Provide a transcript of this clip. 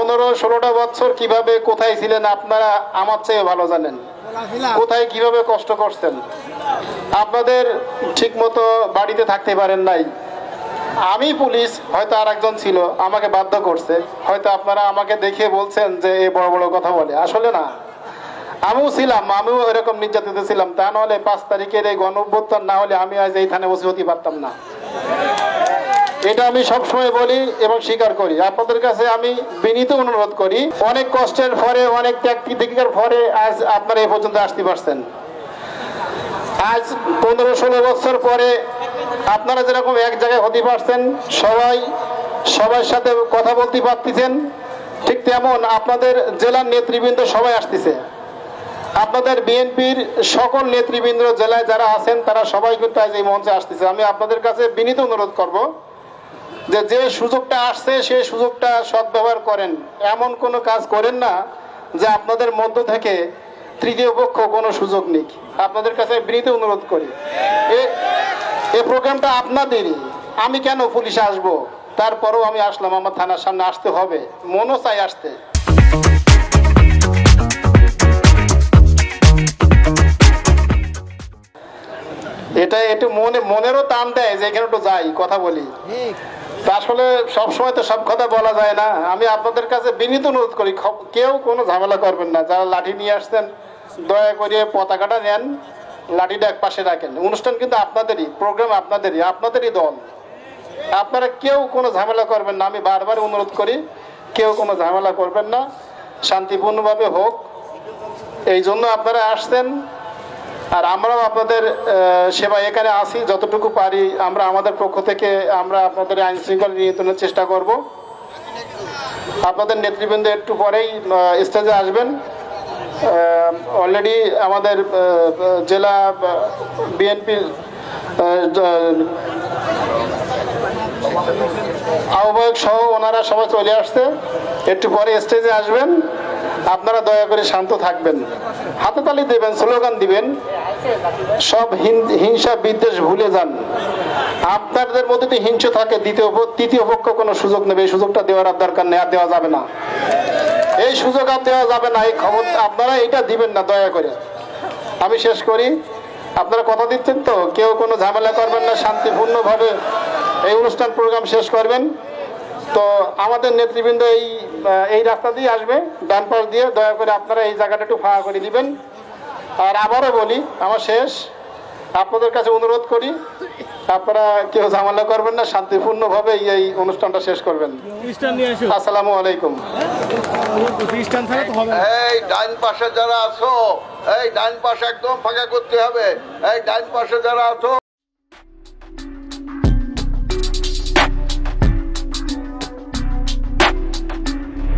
15-16টা বছর কিভাবে কোথায় ছিলেন আপনারা আমার চেয়ে ভালো জানেন। কোথায় কিভাবে কষ্ট করছেন। আপনাদের ঠিকমতো বাড়িতে থাকতে পারেন নাই। আমি পুলিশ, হয়তো আর একজন ছিল, আমাকে বাধ্য করছে। হয়তো আপনারা আমাকে দেখে বলছেন যে এ বড় বড় কথা বলে, আসলে না। আমিও ছিলাম, আমিও এরকম নির্যাতিত ছিলাম। তা নাহলে 5 তারিখের এই গণঅভ্যুত্থান না হলে আমি আজ এই থানায় বসে হতে পারতাম না। এটা আমি সবসময় বলি এবং স্বীকার করি। আপনাদের কাছে আমি বিনীত অনুরোধ করি, অনেক কষ্টের পরে, অনেক ত্যাগ তিতিক্ষার পরে আজ আপনারা এই পর্যন্ত আসতে পারছেন। আজ 15-16 বছর পরে আপনারা যেরকম এক জায়গায় হতে পারছেন, সবার সাথে কথা বলতে পারতেছেন, ঠিক তেমন আপনাদের জেলার নেতৃবৃন্দ সবাই আসতেছে। আপনাদের বিএনপির সকল নেতৃবৃন্দ জেলায় যারা আছেন তারা সবাই কিন্তু আজ এই মঞ্চে আসতেছে। আমি আপনাদের কাছে বিনীত অনুরোধ করব যে সুযোগটা আসছে সেই সুযোগটা সদ্ব্যবহার করেন। এমন কোনো কাজ করেন না যে আপনাদের মধ্য থেকে তৃতীয় পক্ষ কোনো সুযোগ নিক। আপনাদের কাছে বিনীত অনুরোধ করি, এই প্রোগ্রামটা আপনাদেরই। আমি কেন পুলিশে আসবো, তারপরেও আমি আসলাম। আমার থানার সামনে আসতে হবে, মনও চাই আসতে। এটা একটু মনেরও টান দেয় যে এখানে একটু যাই, কথা বলি। আসলে সবসময় তো সব কথা বলা যায় না। আমি আপনাদের কাছে বিনীত অনুরোধ করি, কেউ কোনো ঝামেলা করবেন না। যারা লাঠি নিয়ে আসছেন দয়া করে পতাকাটা নেন, লাঠিটা এক পাশে রাখেন। অনুষ্ঠান কিন্তু আপনাদেরই, প্রোগ্রাম আপনাদেরই দল। আপনারা কেউ কোনো ঝামেলা করবেন না। আমি বারবার অনুরোধ করি, কেউ কোনো ঝামেলা করবেন না, শান্তিপূর্ণভাবে হোক। এই জন্য আপনারা আসছেন। আর আমরাও আপনাদের সেবা এখানে আসি, যতটুকু পারি আমরা আমাদের পক্ষ থেকে আমরা আপনাদের আইন শৃঙ্খলা নিয়ন্ত্রণের চেষ্টা করব। আপনাদের নেতৃবৃন্দ একটু পরেই স্টেজে আসবেন। অলরেডি আমাদের জেলা বিএনপির আহ্বায়ক সহ ওনারা সবাই চলে আসছে, একটু পরে স্টেজে আসবেন। আপনারা দয়া করে শান্ত থাকবেন, হাতে তালি দেবেন, স্লোগান দিবেন, সব হিংসা বিদ্বেষ ভুলে যান। আপনাদের মধ্যে যদি হিংসা থাকে তৃতীয় পক্ষ কোনো সুযোগ নেবে, এই সুযোগটা দেওয়ার দরকার নেই, আর দেওয়া যাবে না। এই সুযোগ আর দেওয়া যাবে না, এই খবর আপনারা এটা দিবেন না দয়া করে। আমি শেষ করি, আপনারা কথা দিচ্ছেন তো, কেউ কোনো ঝামেলা করবেন না, শান্তিপূর্ণভাবে এই অনুষ্ঠান প্রোগ্রাম শেষ করবেন। তো আমাদের নেতৃবৃন্দ এই রাস্তা দিয়ে আসবে, ডান পাশ দিয়ে। দয়া করে আপনারা এই জায়গাটা একটু ফাঁকা করে দিবেন। আর আবারও বলি, আমার শেষ, আপনাদের কাছে অনুরোধ করি, আপনারা কেউ ঝামেলা করবেন না, শান্তিপূর্ণভাবে এই অনুষ্ঠানটা শেষ করবেন। আসসালামু আলাইকুম। এই ডান পাশে যারা আছো, এই ডান পাশে একদম ফাঁকা করতে হবে। এই ডান পাশে যারা আছো